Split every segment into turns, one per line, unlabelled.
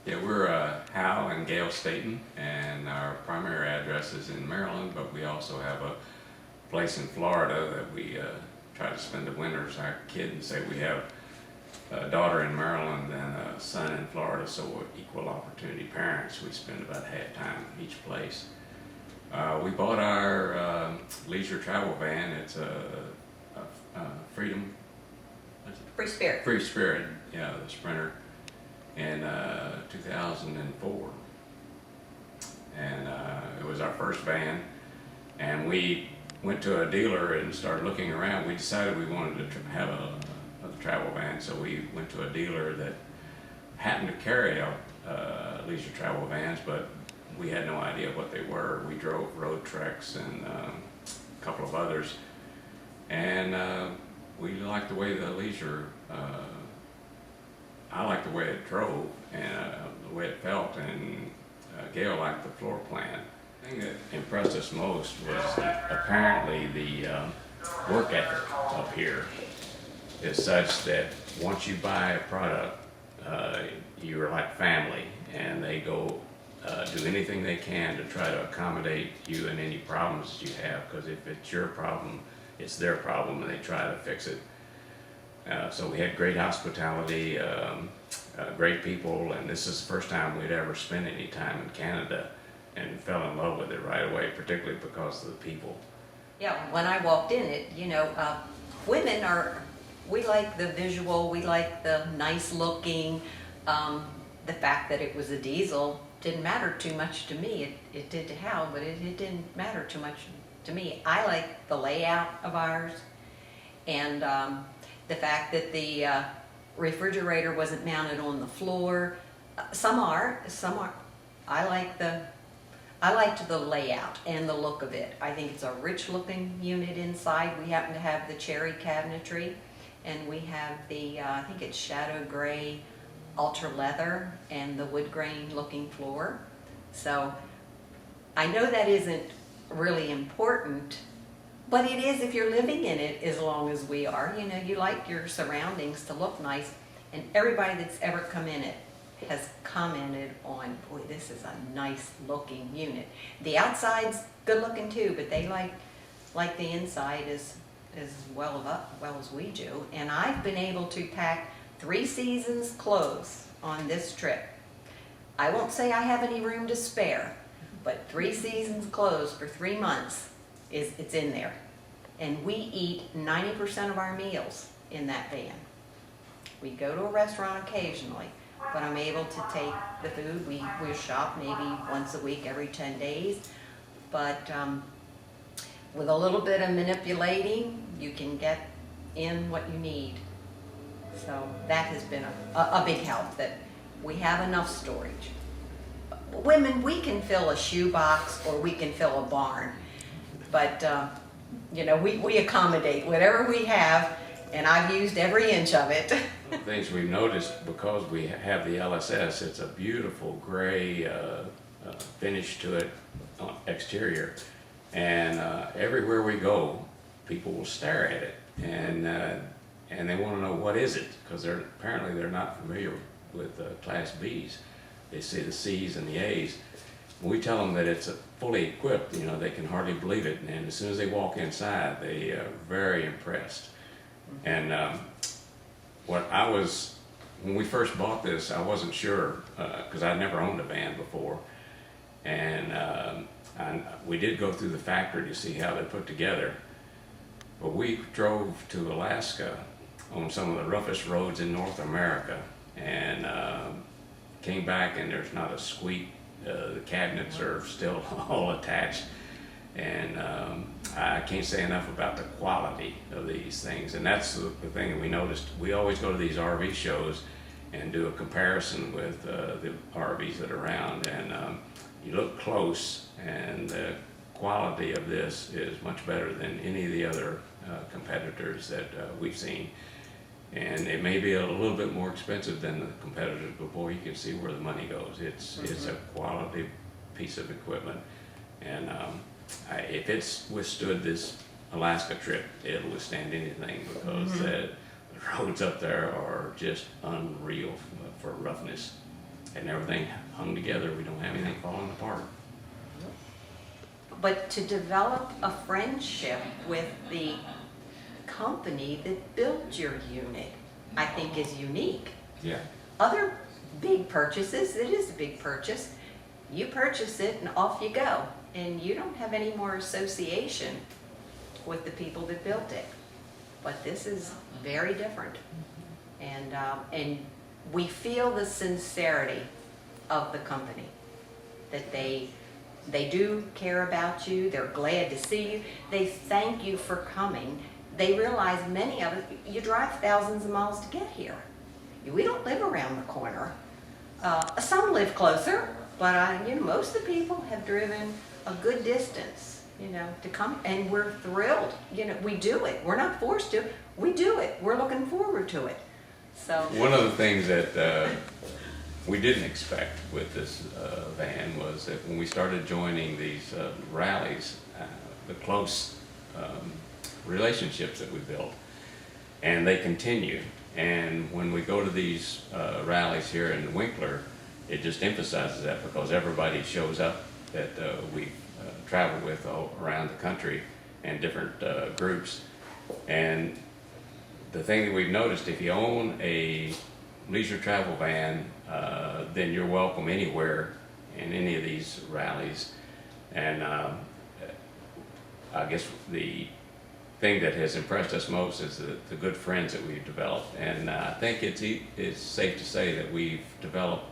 Yeah, we're Hal and Gail Staten, and our primary address is in Maryland, but we also have a place in Florida that we try to spend the winters. Our kids say we have a daughter in Maryland and a son in Florida, so we're equal opportunity parents. We spend about half time each place. We bought our leisure travel van. It's a Freedom,
Free Spirit.
Free Spirit, yeah, the Sprinter, in 2004, and it was our first van, and we went to a dealer and started looking around. We decided we wanted to have a travel van, so we went to a dealer that happened to carry out leisure travel vans, but we had no idea what they were. We drove Road Treks and a couple of others, and we liked the way the leisure I liked the way it drove and the way it felt, and Gail liked the floor plan. The thing that impressed us most was apparently the work ethic up here is such that once you buy a product, you're like family, and they go do anything they can to try to accommodate you and any problems you have, because if it's your problem, it's their problem, and they try to fix it. So we had great hospitality, great people, and this is the first time we'd ever spent any time in Canada, and fell in love with it right away, particularly because of the people.
Yeah, when I walked in it, women we like the visual, we like the nice looking. The fact that it was a diesel didn't matter too much to me. It did to Hal, but it didn't matter too much to me. I like the layout of ours, and the fact that the refrigerator wasn't mounted on the floor. Some are. I liked the layout and the look of it. I think it's a rich looking unit inside. We happen to have the cherry cabinetry, and we have the, I think it's shadow gray ultra leather and the wood grain looking floor. So I know that isn't really important, but it is if you're living in it as long as we are. You like your surroundings to look nice, and everybody that's ever come in it has commented on, boy, this is a nice looking unit. The outside's good looking too, but they like the inside as well as we do. And I've been able to pack 3 seasons clothes on this trip. I won't say I have any room to spare, but 3 seasons clothes for 3 months it's in there. And we eat 90% of our meals in that van. We go to a restaurant occasionally, but I'm able to take the food. We shop maybe once a week, every 10 days. But with a little bit of manipulating, you can get in what you need. So that has been a big help, that we have enough storage. Women, we can fill a shoebox or we can fill a barn, but we accommodate whatever we have, and I've used every inch of it.
One of the things we've noticed, because we have the LSS, it's a beautiful gray finish to it, exterior, and everywhere we go, people will stare at it, and they want to know what is it, because apparently they're not familiar with Class Bs. They see the Cs and the As. When we tell them that it's fully equipped, they can hardly believe it, and as soon as they walk inside, they are very impressed. And when we first bought this, I wasn't sure, because I'd never owned a van before, and we did go through the factory to see how they're put together, but we drove to Alaska on some of the roughest roads in North America, and came back and there's not a squeak. The cabinets are still all attached, and I can't say enough about the quality of these things. And that's the thing that we noticed. We always go to these RV shows and do a comparison with the RVs that are around, and you look close, and the quality of this is much better than any of the other competitors that we've seen. And it may be a little bit more expensive than the competitors, but boy, you can see where the money goes. It's a quality piece of equipment, and if it's withstood this Alaska trip, it'll withstand anything, because the roads up there are just unreal for roughness. and everything hung together. We don't have anything falling apart.
But to develop a friendship with the company that built your unit, I think is unique.
Yeah.
Other big purchases, it is a big purchase. You purchase it and off you go, and you don't have any more association with the people that built it. But this is very different, and we feel the sincerity of the company, that they do care about you. They're glad to see you. They thank you for coming. They realize many of us, you drive thousands of miles to get here. We don't live around the corner. Some live closer, but most of the people have driven a good distance, to come, and we're thrilled. We do it. We're not forced to. We do it. We're looking forward to it. So
one of the things that we didn't expect with this van was that when we started joining these rallies, the close relationships that we built, and they continue. And when we go to these rallies here in Winkler, it just emphasizes that, because everybody shows up that we travel with all around the country, and different groups. And the thing that we've noticed, if you own a leisure travel van, then you're welcome anywhere in any of these rallies. And I guess the thing that has impressed us most is the good friends that we've developed. And I think it's safe to say that we've developed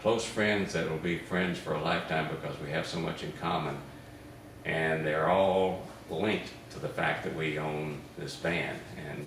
close friends that will be friends for a lifetime, because we have so much in common, and they're all linked to the fact that we own this van. And